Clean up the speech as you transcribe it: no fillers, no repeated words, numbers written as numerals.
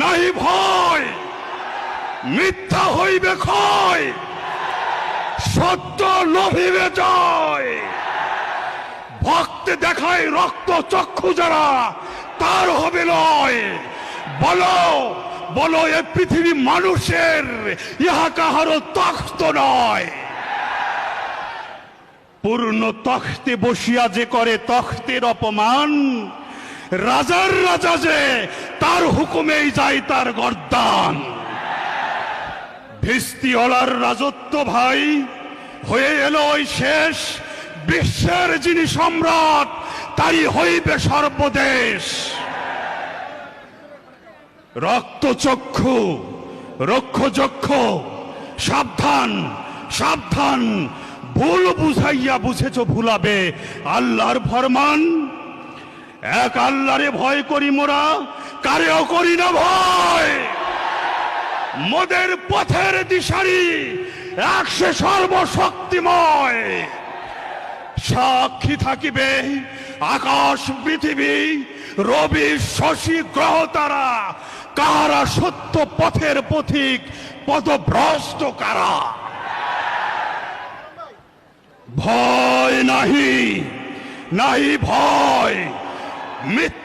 নাহি ভয়, মিথ্যা হইবে ক্ষয়, সত্য লভিবে জয়। ভক্তে দেখায় রক্ত চক্ষু যারা, তার হবে লয়। বলো বলো এ পৃথিবী মানুষের, ইহা কাহারও তখ্ত নয়। পূর্ণ তখ্তে বসিয়া যে করে তখ্তের অপমান, রাজার রাজা যে তার হুকুমেই যায় তার গর্দান। ভিস্তিওয়ালার রাজত্ব ভাই হয়ে এলো ওই শেষ, বিশ্বের যিনি সম্রাট তারই হইবে সর্বদেশ। রক্তচক্ষু রক্ষযক্ষ, সাবধান সাবধান, ভুল বুঝাইয়া বুঝেছ ভুলাবে আল্লাহর ফরমান। এক আল্লাহরে ভয় করি মোরা, কারেও করি না ভয়। মোদের পথের দিশারি এক সে সর্বশক্তিময়। সাক্ষী থাকিবে আকাশ পৃথিবী, রবি শশী গ্রহ তারা, কারা সত্য পথের পথিক, পথভ্রষ্ট কারা। ভয় নাহি নাহি ভয়, মিথ্যা